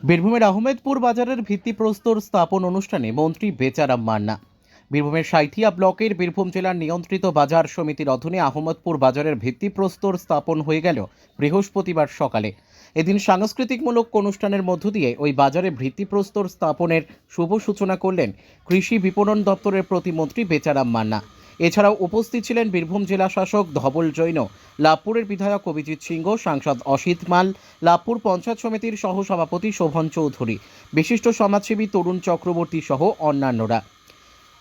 বীরভূমের আহমেদপুর বাজারের ভিত্তিপ্রস্তর স্থাপন অনুষ্ঠানে মন্ত্রী বেচারাম মান্না। বীরভূমের সাঁইথিয়া ব্লকের বীরভূম জেলার নিয়ন্ত্রিত বাজার সমিতির অধীনে আহমদপুর বাজারের ভিত্তিপ্রস্তর স্থাপন হয়ে গেল বৃহস্পতিবার সকালে। এদিন সাংস্কৃতিকমূলক অনুষ্ঠানের মধ্য দিয়ে ওই বাজারে ভিত্তিপ্রস্তর স্থাপনের শুভ সূচনা করলেন কৃষি বিপণন দপ্তরের প্রতিমন্ত্রী বেচারাম মান্না। এছাড়াও উপস্থিত ছিলেন বীরভূম জেলা শাসক ধবল জৈন, লাভপুরের বিধায়ক অভিজিৎ সিংহ, সাংসদ অসিত মাল, লাভপুর পঞ্চায়েত সমিতির সহসভাপতি শোভন চৌধুরী, বিশিষ্ট সমাজসেবী তরুণ চক্রবর্তী সহ অন্যান্যরা।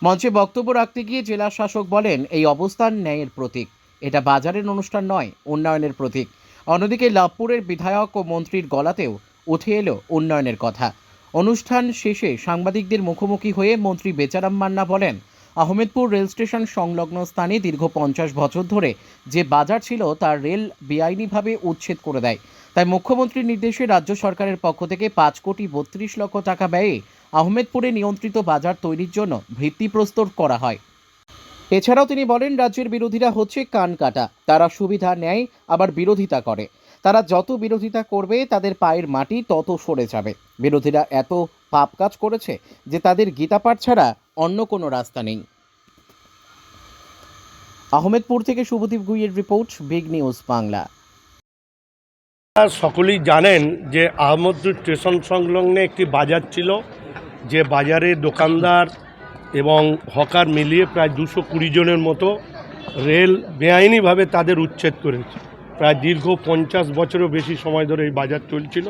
মঞ্চে বক্তব্য রাখতে গিয়ে জেলা শাসক বলেন, এই অবস্থান ন্যায়ের প্রতীক, এটা বাজারের অনুষ্ঠান নয়, উন্নয়নের প্রতীক। অন্যদিকে লাভপুরের বিধায়ক ও মন্ত্রীর গলাতেও উঠে এলো উন্নয়নের কথা। অনুষ্ঠান শেষে সাংবাদিকদের মুখোমুখি হয়ে মন্ত্রী বেচারাম মান্না বলেন, আহমেদপুর রেল স্টেশন সংলগ্ন স্থানে দীর্ঘ 50 বছর ধরে যে বাজার ছিল তার রেল বেআইনিভাবে উচ্ছেদ করে দেয়। তাই মুখ্যমন্ত্রীর নির্দেশে রাজ্য সরকারের পক্ষ থেকে 5,32,00,000 টাকা ব্যয়ে আহমেদপুরে নিয়ন্ত্রিত বাজার তৈরির জন্য ভিত্তিপ্রস্তর করা হয়। এছাড়াও তিনি বলেন, রাজ্যের বিরোধীরা হচ্ছে কান কাটা, তারা সুবিধা নেয় আবার বিরোধিতা করে। তারা যত বিরোধিতা করবে তাদের পায়ের মাটি তত সরে যাবে। বিরোধীরা এত পাপ কাজ করেছে যে তাদের গীতাপাঠ ছাড়া অন্য কোনো রাস্তা নেই। আহমেদপুর থেকে শুভদীপ গুইয়ের রিপোর্ট, বিগ নিউজ বাংলা। সকলেই জানেন যে আহমদপুর স্টেশন সংলগ্ন একটি বাজার ছিল, যে বাজারে দোকানদার এবং হকার মিলিয়ে প্রায় 220 জনের মতো রেল বেআইনিভাবে তাদের উচ্ছেদ করেছে। প্রায় দীর্ঘ 50 বছরেরও বেশি সময় ধরে এই বাজার চলছিল।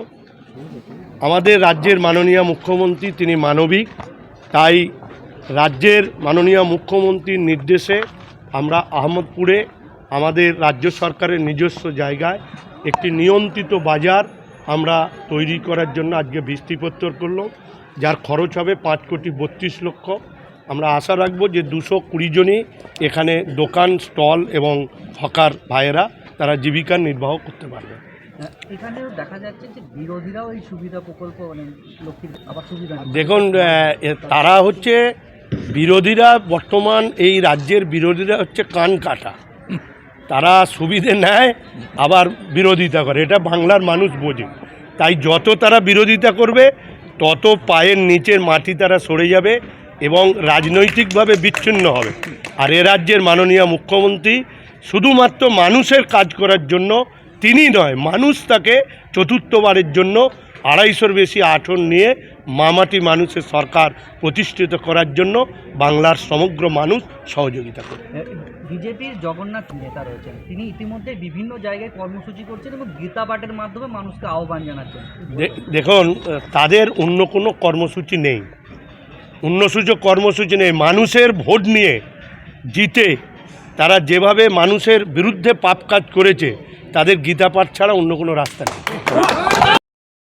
আমাদের রাজ্যের মাননীয় মুখ্যমন্ত্রী তিনি মানবিক, তাই রাজ্যের মাননীয় মুখ্যমন্ত্রীর নির্দেশে আমরা আহমদপুরে আমাদের রাজ্য সরকারের নিজস্ব জায়গায় একটি নিয়ন্ত্রিত বাজার আমরা তৈরি করার জন্য আজকে ভিত্তিপ্রস্তর করল, যার খরচ হবে 5,32,00,000। আমরা আশা রাখবো যে 220 জনই এখানে দোকান, স্টল এবং হকার ভাইয়েরা তারা জীবিকা নির্বাহ করতে পারবে। এখানেও দেখা যাচ্ছে যে বিরোধীরাও এই সুবিধা প্রকল্প লক্ষ্মীর আবার সুবিধা। দেখুন, তারা হচ্ছে বিরোধীরা, বর্তমান এই রাজ্যের বিরোধীরা হচ্ছে কান কাটা, তারা সুবিধে নেয় আবার বিরোধিতা করে, এটা বাংলার মানুষ বোঝে। তাই যত তারা বিরোধিতা করবে তত পায়ের নিচের মাটি তারা সরে যাবে এবং রাজনৈতিকভাবে বিচ্ছিন্ন হবে। আর এ রাজ্যের মাননীয় মুখ্যমন্ত্রী শুধুমাত্র মানুষের কাজ করার জন্য তিনি নয়, মানুষ তাকে চতুর্থবারের জন্য 250-র বেশি আসন নিয়ে মামাটি মানুষের সরকার প্রতিষ্ঠিত করার জন্য বাংলার সমগ্র মানুষ সহযোগিতা করে। বিজেপির জগন্নাথ নেতা রয়েছেন, তিনি ইতিমধ্যে বিভিন্ন জায়গায় কর্মসূচি করছেন এবং গীতা পাঠের মাধ্যমে মানুষকে আহ্বান জানাচ্ছেন। দেখুন, তাদের অন্য কোনো কর্মসূচি নেই, কর্মসূচি নেই। মানুষের ভোট নিয়ে জিতে তারা যেভাবে মানুষের বিরুদ্ধে পাপ কাজ করেছে, তাদের গীতা পাঠ ছাড়া অন্য কোনো রাস্তা নেই।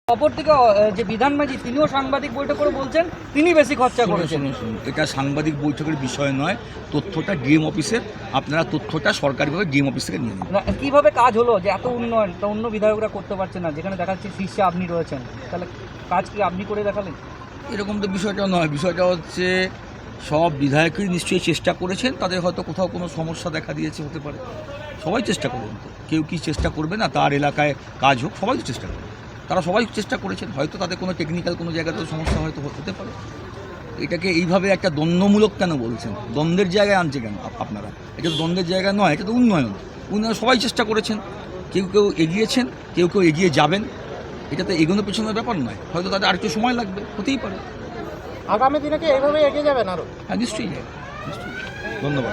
অপরদিকে যে বিধান মাঝি, তিনিও সাংবাদিক বৈঠক করে বলছেন তিনি বেশি খরচা করেছেন। এটা সাংবাদিক বৈঠকের বিষয় নয়, তথ্যটা ডিএম অফিসের, আপনারা তথ্যটা সরকারিভাবে ডিএম অফিস থেকে নিয়ে নিন। কীভাবে কাজ হলো যে এত উন্নয়ন তা অন্য বিধায়করা করতে পারছে না, যেখানে দেখা যাচ্ছে শীর্ষে আপনি রয়েছেন, তাহলে কাজ কি আপনি করে দেখালেন? এরকম তো বিষয়টা নয়, বিষয়টা হচ্ছে সব বিধায়কই নিশ্চয়ই চেষ্টা করেছেন, তাদের হয়তো কোথাও কোনো সমস্যা দেখা দিয়েছে, হতে পারে। সবাই চেষ্টা করবেন, তো কেউ কি চেষ্টা করবে না তার এলাকায় কাজ হোক? সবাই তো চেষ্টা করবে, তারা সবাই চেষ্টা করেছেন। হয়তো তাদের কোনো টেকনিক্যাল কোনো জায়গাতে সমস্যা হয়তো হতে পারে। এটাকে এইভাবে একটা দ্বন্দ্বমূলক কেন বলছেন? দ্বন্দ্বের জায়গায় আনছে কেন আপনারা? এটা তো দ্বন্দ্বের জায়গা নয়, এটা তো উন্নয়ন। সবাই চেষ্টা করেছেন, কেউ কেউ এগিয়েছেন, কেউ কেউ এগিয়ে যাবেন। এটা তো এগোনো পেছনের ব্যাপার নয়, হয়তো তাদের আরেকটু সময় লাগবে, হতেই পারে। আগামী দিনে কি এইভাবে এগিয়ে যাবেন আরও? হ্যাঁ, নিশ্চয়ই, নিশ্চয়ই। ধন্যবাদ।